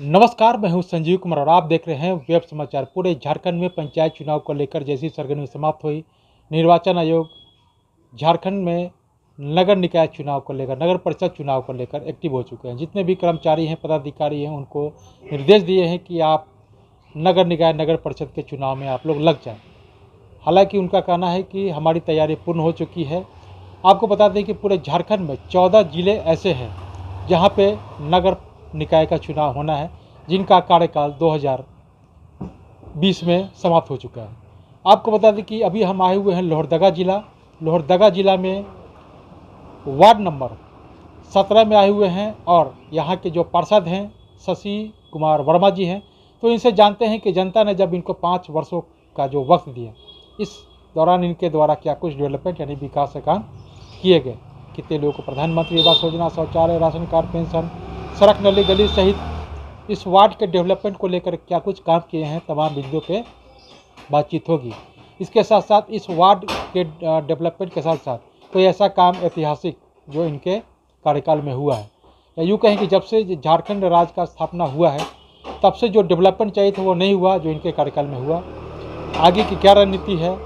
नमस्कार, मैं हूं संजीव कुमार और आप देख रहे हैं वेब समाचार। पूरे झारखंड में पंचायत चुनाव को लेकर जैसी सरगर्मी समाप्त हुई, निर्वाचन आयोग झारखंड में नगर निकाय चुनाव को लेकर, नगर परिषद चुनाव को लेकर एक्टिव हो चुके हैं। जितने भी कर्मचारी हैं, पदाधिकारी हैं, उनको निर्देश दिए हैं कि आप नगर निकाय, नगर परिषद के चुनाव में आप लोग लग जाएँ। हालांकि उनका कहना है कि हमारी तैयारी पूर्ण हो चुकी है। आपको बता दें कि पूरे झारखंड में 14 जिले ऐसे हैं जहाँ पे नगर निकाय का चुनाव होना है, जिनका कार्यकाल 2020 में समाप्त हो चुका है। आपको बता दें कि अभी हम आए हुए हैं लोहरदगा जिला। लोहरदगा जिला में वार्ड नंबर 17 में आए हुए हैं और यहाँ के जो पार्षद हैं शशि कुमार वर्मा जी हैं। तो इनसे जानते हैं कि जनता ने जब इनको 5 वर्षों का जो वक्त दिया, इस दौरान इनके द्वारा क्या कुछ डेवलपमेंट यानी विकास के काम किए गए, कितने लोगों को प्रधानमंत्री आवास योजना, शौचालय, राशन कार्ड, पेंशन, सड़क, नली गली सहित इस वार्ड के डेवलपमेंट को लेकर क्या कुछ काम किए हैं, तमाम बिंदुओं पे बातचीत होगी। इसके साथ साथ इस वार्ड के डेवलपमेंट के साथ साथ कोई ऐसा काम ऐतिहासिक जो इनके कार्यकाल में हुआ है, या यूँ कहें कि जब से झारखंड राज्य का स्थापना हुआ है तब से जो डेवलपमेंट चाहिए था वो नहीं हुआ, जो इनके कार्यकाल में हुआ। आगे की क्या रणनीति है,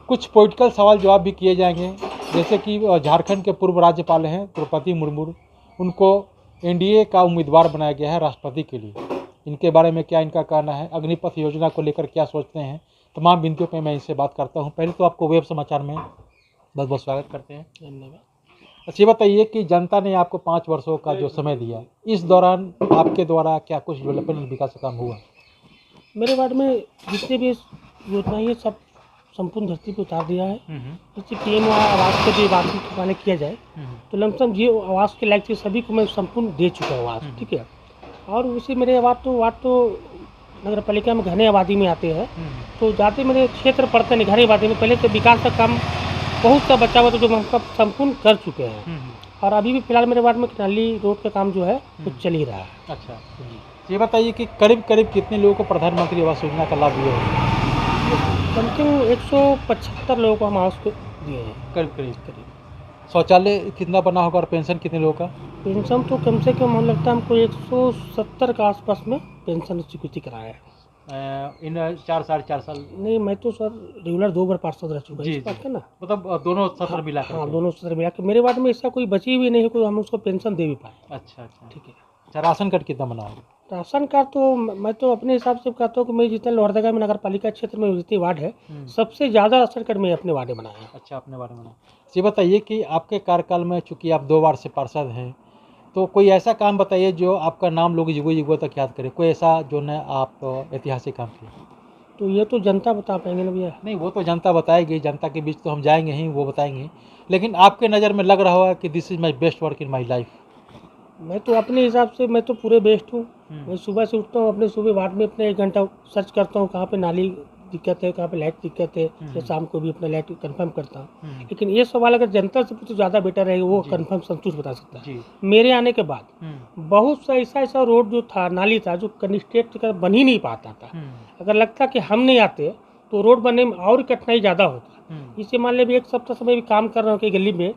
कुछ पॉलिटिकल सवाल जवाब भी किए जाएंगे। जैसे कि झारखंड के पूर्व राज्यपाल हैं द्रौपदी मुर्मू, उनको एनडीए का उम्मीदवार बनाया गया है राष्ट्रपति के लिए। इनके बारे में क्या इनका कहना है, अग्निपथ योजना को लेकर क्या सोचते हैं, तमाम बिंदुओं पर मैं इनसे बात करता हूं। पहले तो आपको वेब समाचार में बहुत बहुत स्वागत करते हैं। धन्यवाद। अच्छा, ये बताइए कि जनता ने आपको 5 वर्षों का जो समय दिया, इस दौरान आपके द्वारा क्या कुछ डेवलपमेंट विकास का काम हुआ? मेरे वार्ड में जितने भी योजना ये सब संपूर्ण धरती पे उतार दिया है। जैसे पीएम आवास के भी वार्ड में किया जाए तो लमसम जो आवास के लायक थे सभी को मैं संपूर्ण दे चुका हूँ आवास, ठीक है। और उसी मेरे वार्ड तो नगर पालिका में घने आबादी में आते हैं, तो जाते मेरे क्षेत्र पड़ते हैं घने आबादी में। पहले से विकास का काम बहुत सा बचा हुआ था जो हम संपूर्ण कर चुके हैं। और अभी भी फिलहाल मेरे वार्ड में नाली रोड का काम जो है वो चल ही रहा है। अच्छा, ये बताइए कि करीब करीब कितने लोगों को प्रधानमंत्री आवास योजना का लाभ दिया है? समथिंग 175 लोगों को हम आवास को दिए हैं। करीब शौचालय कितना बना होगा और पेंशन कितने लोगों का? पेंशन तो कम से कम हम लगता है हमको 170 के आसपास में पेंशन स्वीकृति कराया है। इन 4 साढ़े 4 साल? नहीं, मैं तो सर रेगुलर 2 बार पार्षद रह चुका है इस बात का ना। मतलब दोनों सत्र मिला कर? हाँ, दोनों सत्र मिला कर मेरे वार्ड में ऐसा कोई बची हुई नहीं है कोई हम उसको पेंशन दे भी पाए। अच्छा, ठीक है। अच्छा, राशन कार्ड कितना बना होगा? राशन कार्ड तो मैं तो अपने हिसाब से कहता हूँ कि मैं जितना लोहरदगा में नगर पालिका क्षेत्र में जितनी वार्ड है सबसे ज़्यादा राशन कार्ड मैं अपने वार्ड में बनाया है। अच्छा, अपने वार्ड में बनाया। ये बताइए कि आपके कार्यकाल में चूँकि आप 2 बार से पार्षद हैं, तो कोई ऐसा काम बताइए जो आपका नाम लोग युगों तक याद करें। कोई ऐसा जो न आप ऐतिहासिक काम किए? तो ये तो जनता बता पाएंगे ना भैया। नहीं, वो तो जनता बताएगी, जनता के बीच तो हम जाएंगे ही, वो बताएंगे। लेकिन आपके नज़र में लग रहा होगा कि this is my best work in my life. मैं तो अपने हिसाब से मैं तो पूरे बेस्ट हूँ। मैं सुबह से उठता हूँ, अपने सुबह वार्ड में अपने 1 घंटा सर्च करता हूँ कहाँ पे नाली दिक्कत है, कहाँ पे लाइट दिक्कत है, या शाम को भी अपना लाइट कंफर्म करता हूँ। लेकिन ये सवाल अगर जनता से पूछे ज़्यादा बेटर रहेगा, वो कंफर्म संतोष बता सकता है। मेरे आने के बाद बहुत सा ऐसा रोड जो था, नाली था, जो कंस्ट्रक्ट कर बन ही नहीं पाता था। अगर लगता कि हम नहीं आते तो रोड बनने में और कठिनाई ज़्यादा होता। इसे मान लिया 1 सप्ताह समय भी काम कर रहा हूँ कि गली में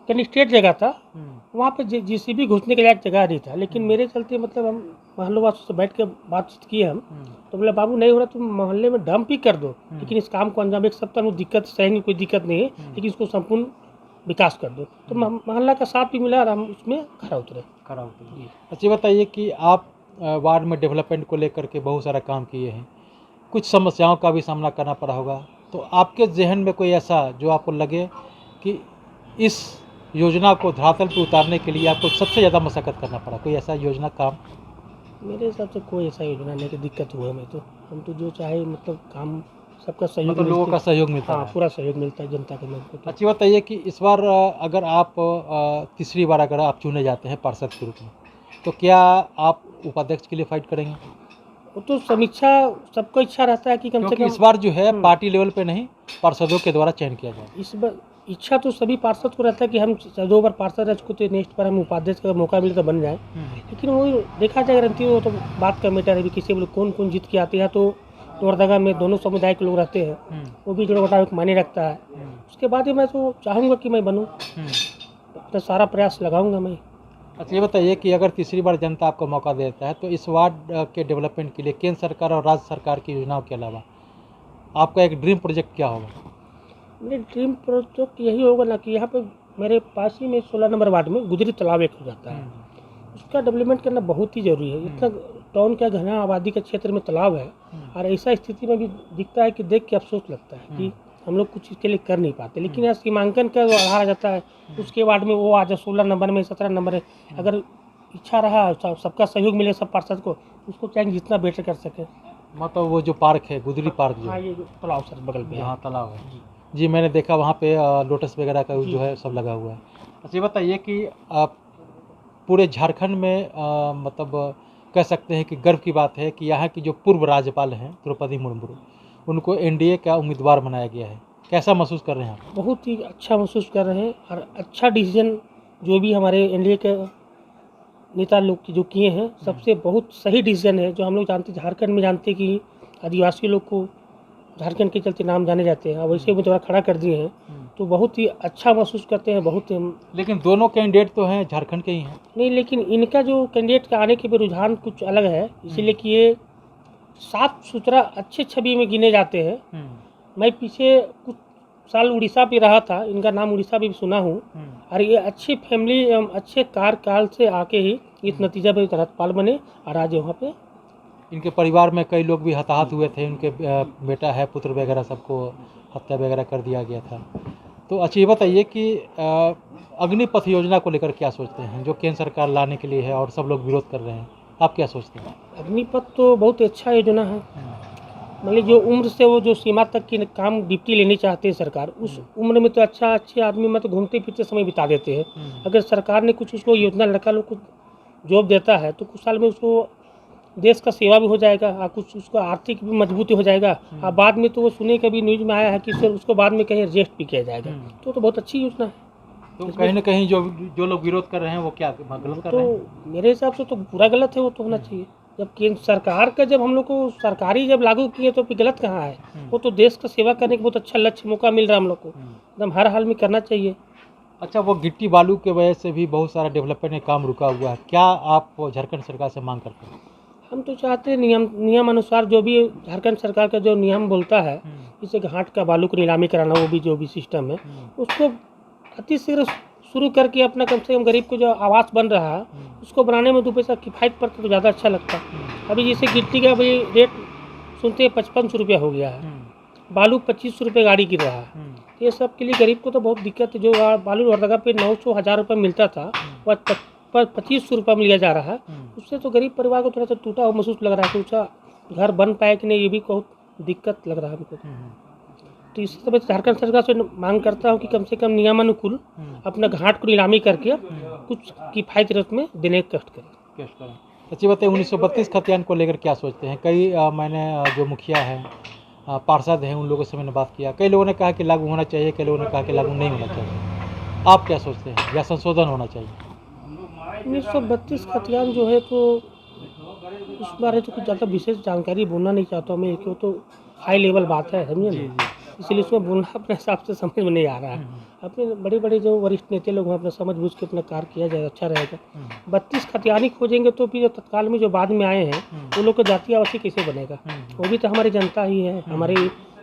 कंस्ट्रक्ट जगह था, वहाँ पे जेसीबी घुसने के लायक जगह नहीं था। लेकिन मेरे चलते मतलब हम मोहल्लेवासियों से बैठ के बातचीत किए हम, तो बोले बाबू नहीं हो रहा तुम मोहल्ले में डंप ही कर दो, लेकिन इस काम को अंजाम 1 सप्ताह में दिक्कत सहेंगे, कोई दिक्कत नहीं है, लेकिन इसको संपूर्ण विकास कर दो। तो मोहल्ला का साथ भी मिला और हम उसमें खड़ा उतरे। अच्छा, बताइए कि आप वार्ड में डेवलपमेंट को लेकर के बहुत सारा काम किए हैं, कुछ समस्याओं का भी सामना करना पड़ा होगा, तो आपके जहन में कोई ऐसा जो आपको लगे कि इस योजना को धरातल पर उतारने के लिए आपको सबसे ज़्यादा मशक्कत करना पड़ा, कोई ऐसा योजना काम? मेरे हिसाब से कोई ऐसा योजना नहीं कि दिक्कत हुआ हमें, तो हम तो जो चाहे मतलब काम सबका सहयोग, मतलब लोगों का सहयोग मिलता है। पूरा सहयोग मिलता है जनता के मन को। अच्छी बताइए कि इस बार अगर आप तीसरी बार अगर आप चुने जाते हैं पार्षद के रूप में, तो क्या आप उपाध्यक्ष के लिए फाइट करेंगे? वो तो समीक्षा सबको इच्छा रहता है कि कम से कम इस बार जो है पार्टी लेवल पे नहीं, पार्षदों के द्वारा चयन किया जाए। इस बार इच्छा तो सभी पार्षद को रहता है कि हम 2 बार पार्षद रह चुके थे, नेक्स्ट बार हम उपाध्यक्ष का मौका मिले तो बन जाए। लेकिन वो देखा जाए गारंटी, वो तो बात का मैटर है भी, किसी बोले कौन जीत के आते हैं। तो लोहरदगा में दोनों समुदाय के लोग रहते हैं, वो भी जो बताओ मायने रखता है। उसके बाद ही मैं तो चाहूँगा कि मैं बनूँ, अपना सारा प्रयास लगाऊंगा मैं। अच्छा ये बताइए कि अगर तीसरी बार जनता आपको मौका देता है तो इस वार्ड के डेवलपमेंट के लिए केंद्र सरकार और राज्य सरकार की योजनाओं के अलावा आपका एक ड्रीम प्रोजेक्ट क्या होगा? मेरे ड्रीम प्रोजेक्ट यही होगा ना कि यहाँ पे मेरे पास ही में 16 नंबर वार्ड में गुजरी तालाब एक हो जाता है, उसका डेवलपमेंट करना बहुत ही ज़रूरी है। इतना टाउन का घना आबादी के क्षेत्र में तालाब है और ऐसा स्थिति में भी दिखता है कि देख के अफसोस लगता है कि हम लोग कुछ इसके लिए कर नहीं पाते। लेकिन यहाँ सीमांकन का आधार आ जाता है, उसके वार्ड में वो आ जाए 16 नंबर में 17 नंबर है, अगर इच्छा रहा सबका सहयोग मिले सब पार्षद को, उसको चाहेंगे जितना बेटर कर सके। मतलब वो जो पार्क है गुजरी पार्क जो हाँ, ये तालाब सर बगल में है। हाँ तालाब है जी, मैंने देखा वहाँ पे लोटस वगैरह का जो है सब लगा हुआ है। अच्छा ये बताइए कि आप पूरे झारखंड में मतलब कह सकते हैं कि गर्व की बात है कि यहाँ की जो पूर्व राज्यपाल हैं द्रौपदी मुर्मू, उनको एनडीए का उम्मीदवार बनाया गया है। कैसा महसूस कर रहे हैं आप? बहुत ही अच्छा महसूस कर रहे हैं और अच्छा डिसीजन जो भी हमारे एनडीए के नेता लोग जो किए हैं, सबसे बहुत सही डिसीजन है। जो हम लोग जानते झारखंड में जानते कि आदिवासी लोग को झारखंड के चलते नाम जाने जाते हैं, अब वैसे उम्मीदवार खड़ा कर दिए हैं तो बहुत ही अच्छा महसूस करते हैं। बहुत ही लेकिन दोनों कैंडिडेट तो हैं झारखंड के ही हैं। नहीं, लेकिन इनका जो कैंडिडेट का आने के भी रुझान कुछ अलग है, इसीलिए कि ये साफ सुथरा अच्छे छवि में गिने जाते हैं। मैं पीछे कुछ साल उड़ीसा भी रहा था, इनका नाम उड़ीसा भी सुना हूँ, और ये अच्छी फैमिली एवं अच्छे कार्यकाल से आके ही इस नतीजा पे राज्यपाल बने और आज वहाँ पे इनके परिवार में कई लोग भी हताहत हुए थे, उनके बेटा है पुत्र वगैरह सबको हत्या वगैरह कर दिया गया था। तो अच्छा ये बताइए कि अग्निपथ योजना को लेकर क्या सोचते हैं, जो केंद्र सरकार लाने के लिए है और सब लोग विरोध कर रहे हैं, आप क्या सोचते हैं? अग्निपथ तो बहुत अच्छा योजना है। मतलब जो उम्र से वो जो सीमा तक की काम ड्यूटी लेनी चाहते हैं सरकार, उस उम्र में तो अच्छे आदमी मतलब घूमते फिरते समय बिता देते हैं। अगर सरकार ने कुछ उसको योजना लड़का लोग को जॉब देता है तो कुछ साल में उसको देश का सेवा भी हो जाएगा और कुछ उसको आर्थिक भी मजबूती हो जाएगा। और बाद में तो वो सुने कभी न्यूज़ में आया है कि सर उसको बाद में कहीं एडजस्ट भी किया जाएगा, तो बहुत अच्छी योजना है। तो कहीं ना कहीं जो लोग विरोध कर रहे हैं वो क्या गलत कर रहे हैं? तो मेरे हिसाब से तो पूरा गलत है, वो तो होना चाहिए। जब केंद्र सरकार का जब हम लोग को सरकारी जब लागू किए तो फिर गलत कहाँ है? वो तो देश का सेवा करने का बहुत अच्छा लक्ष्य मौका मिल रहा है हम लोग को, एकदम हर हाल में करना चाहिए। अच्छा वो गिट्टी बालू के वजह से भी बहुत सारा डेवलपमेंट का काम रुका हुआ है, क्या आप झारखंड सरकार से मांग करते हैं? हम तो चाहते हैं नियम अनुसार जो भी झारखंड सरकार का जो नियम बोलता है, जैसे घाट का बालू को नीलामी कराना, वो भी जो भी सिस्टम है उसको अतिशीघ्र शुरू करके अपना कम से कम गरीब को जो आवास बन रहा है उसको बनाने में 2 पैसा किफ़ायत पड़ता तो ज़्यादा अच्छा लगता है। अभी जैसे गिट्टी का अभी रेट सुनते हैं 5500 रुपया हो गया है, बालू 2500 रुपये गाड़ी गिर रहा है। ये सब के लिए गरीब को तो बहुत दिक्कत है। जो बालू हर जगह पे 900-1000 रुपये मिलता था वह 2500 रुपये में लिया जा रहा है, उससे तो गरीब परिवार को थोड़ा सा टूटा हुआ महसूस लग रहा है कि उसका घर बन पाए कि नहीं, ये भी बहुत दिक्कत लग रहा है हमको। तो इसी तरह झारखंड सरकार से मांग करता हूँ कि कम से कम नियमानुकूल अपना घाट को नीलामी करके कुछ किफ़ायत रेट में देने का कष्ट करें। अच्छी बात है। 1932 खतियान को लेकर क्या सोचते हैं? कई मैंने जो मुखिया हैं पार्षद हैं उन लोगों से मैंने बात किया, कई लोगों ने कहा कि लागू होना चाहिए, कई लोगों ने कहा कि लागू नहीं होना चाहिए। आप क्या सोचते हैं, या संशोधन होना चाहिए? 1932 खतियान जो है तो उस बारे तो कुछ ज़्यादा विशेष जानकारी बोलना नहीं चाहता हूँ मैं, क्यों तो हाई लेवल बात है, समझे ना, इसलिए उसमें बोलना अपने हिसाब से समझ में नहीं आ रहा है। अपने बड़े बड़े जो वरिष्ठ नेता लोग हैं अपना समझ बूझ के अपना कार्य किया जाए, अच्छा रहेगा। 32 खतियानी खोजेंगे तो फिर तत्काल में जो बाद में आए हैं वो लोग को जातीय आवासीय कैसे बनेगा? वो भी तो हमारी जनता ही है, हमारे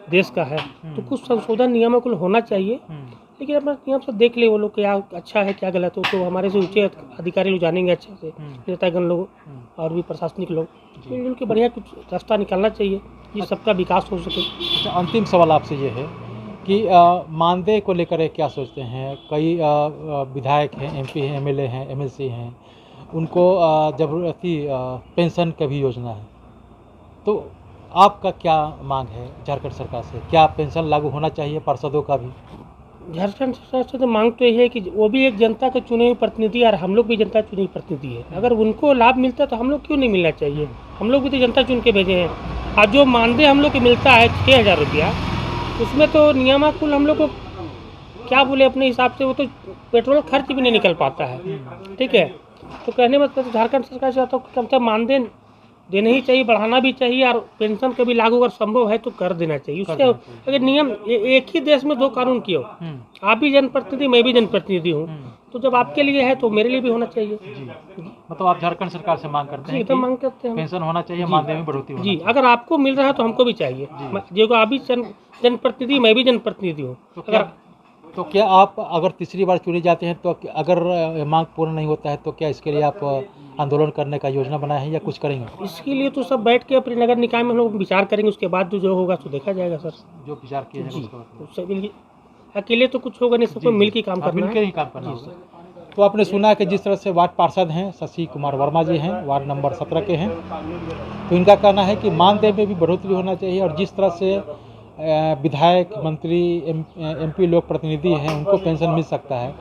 देश का है, तो कुछ संशोधन नियमानुकूल होना चाहिए। लेकिन अपना नियम से देख ले वो लोग क्या अच्छा है क्या गलत हो, तो हमारे से ऊंचे अधिकारी लोग जानेंगे अच्छे से, नेतागण लोग और भी प्रशासनिक लोग, मिलजुल के बढ़िया कुछ रास्ता निकालना चाहिए ये सबका विकास हो सके। अच्छा अंतिम सवाल आपसे ये है कि मानदेय को लेकर क्या सोचते हैं? कई विधायक हैं, एमपी हैं, एमएलए हैं, एमएलसी हैं, उनको जरूरती पेंशन का भी योजना है, तो आपका क्या मांग है झारखंड सरकार से? क्या पेंशन लागू होना चाहिए पार्षदों का भी? झारखंड सरकार से तो मांग तो यही है कि वो भी एक जनता के चुने हुए प्रतिनिधि है और हम लोग भी जनता चुने हुए प्रतिनिधि है। अगर उनको लाभ मिलता है तो हम लोग क्यों नहीं मिलना चाहिए? हम लोग भी तो जनता चुन के भेजे हैं। और जो मानदेय हम लोग को मिलता है 6000 रुपया, उसमें तो नियमानुकूल हम लोग को क्या बोले अपने हिसाब से वो तो पेट्रोल खर्च भी नहीं निकल पाता है, ठीक है। तो कहने मतलब झारखंड सरकार से आता हूँ कम से कम मानदेय देना ही चाहिए, बढ़ाना भी चाहिए, और पेंशन कभी लागू अगर संभव है तो कर देना चाहिए। उसके अगर नियम एक ही देश में दो कानून क्यों, आप भी जनप्रतिनिधि, मैं भी जनप्रतिनिधि हूँ, तो जब आपके लिए है तो मेरे लिए भी होना चाहिए। जी, मतलब आप झारखंड सरकार से मांग करते हैं एकदम कि मांग करते हैं पेंशन होना चाहिए, मानदेय में बढ़ोतरी होना जी। चाहिए। अगर आपको मिल रहा है तो हमको भी चाहिए, जो आप भी जनप्रतिनिधि, मैं भी जनप्रतिनिधि हूँ। तो क्या आप अगर तीसरी बार चुने जाते हैं तो अगर मांग पूर्ण नहीं होता है तो क्या इसके लिए आप आंदोलन करने का योजना बनाए हैं या कुछ करेंगे? इसके लिए तो सब बैठ के अपने नगर निकाय में हम लोग विचार करेंगे, उसके बाद जो होगा तो देखा जाएगा सर। जो विचार किए जी, जाएगा उससे मिल अकेले तो कुछ होगा नहीं, सबको मिल के काम करना है। मिलकर ही काम करना होगा। तो आपने सुना कि जिस तरह से वार्ड पार्षद हैं शशि कुमार वर्मा जी हैं, वार्ड नंबर 17 के हैं, तो इनका कहना है कि मानदेय में भी बढ़ोतरी होना चाहिए और जिस तरह से विधायक, मंत्री, एमपी लोग प्रतिनिधि हैं उनको पेंशन मिल सकता है,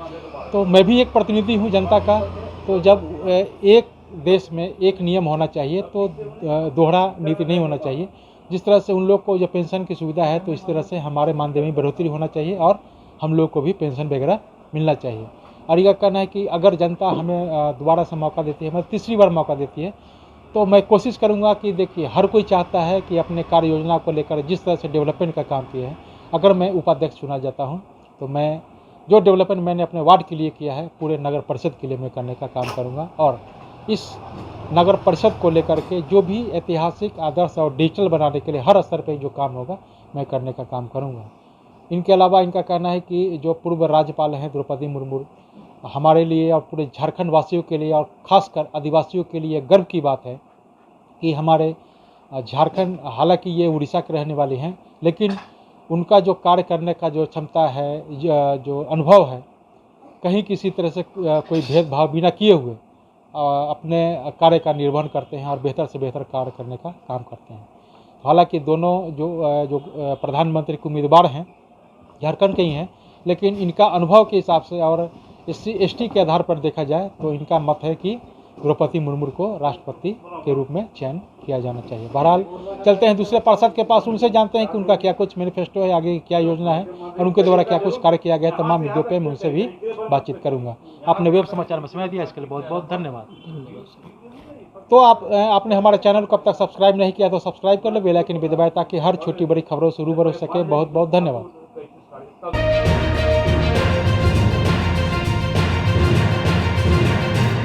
तो मैं भी एक प्रतिनिधि हूँ जनता का। तो जब एक देश में एक नियम होना चाहिए तो दोहरा नीति नहीं होना चाहिए। जिस तरह से उन लोग को जो पेंशन की सुविधा है तो इस तरह से हमारे मानदेय में बढ़ोतरी होना चाहिए और हम लोग को भी पेंशन वगैरह मिलना चाहिए। और यह कहना है कि अगर जनता हमें दोबारा से मौका देती है, मतलब तीसरी बार मौका देती है, तो मैं कोशिश करूंगा कि देखिए हर कोई चाहता है कि अपने कार्य योजना को लेकर जिस तरह से डेवलपमेंट का काम किया है, अगर मैं उपाध्यक्ष चुना जाता हूं तो मैं जो डेवलपमेंट मैंने अपने वार्ड के लिए किया है पूरे नगर परिषद के लिए मैं करने का काम करूंगा। और इस नगर परिषद को लेकर के जो भी ऐतिहासिक, आदर्श और डिजिटल बनाने के लिए हर स्तर पर जो काम होगा मैं करने का काम करूँगा। इनके अलावा इनका कहना है कि जो पूर्व राज्यपाल हैं द्रौपदी मुर्मू, हमारे लिए और पूरे झारखंड वासियों के लिए और ख़ासकर आदिवासियों के लिए गर्व की बात है कि हमारे झारखंड, हालांकि ये उड़ीसा के रहने वाले हैं, लेकिन उनका जो कार्य करने का जो क्षमता है, जो अनुभव है, कहीं किसी तरह से कोई भेदभाव बिना किए हुए अपने कार्य का निर्वहन करते हैं और बेहतर से बेहतर कार्य करने का काम करते हैं। हालांकि दोनों जो प्रधानमंत्री के उम्मीदवार हैं झारखंड के ही हैं, लेकिन इनका अनुभव के हिसाब से और SC/ST के आधार पर देखा जाए तो इनका मत है कि द्रौपदी मुर्मू को राष्ट्रपति के रूप में चयन किया जाना चाहिए। बहरहाल चलते हैं दूसरे पार्षद के पास, उनसे जानते हैं कि उनका क्या कुछ मैनिफेस्टो है, आगे क्या योजना है और उनके द्वारा क्या कुछ कार्य किया गया है। तमाम मुद्दों पर मैं उनसे भी बातचीत करूँगा। आपने वेब समाचार में समय दिया, इसके लिए बहुत बहुत धन्यवाद। तो आपने हमारे चैनल को अब तक सब्सक्राइब नहीं किया तो सब्सक्राइब कर लो, बेल आइकन भी दबाएं ताकि हर छोटी बड़ी खबरों से रूबरू हो सके। बहुत बहुत धन्यवाद।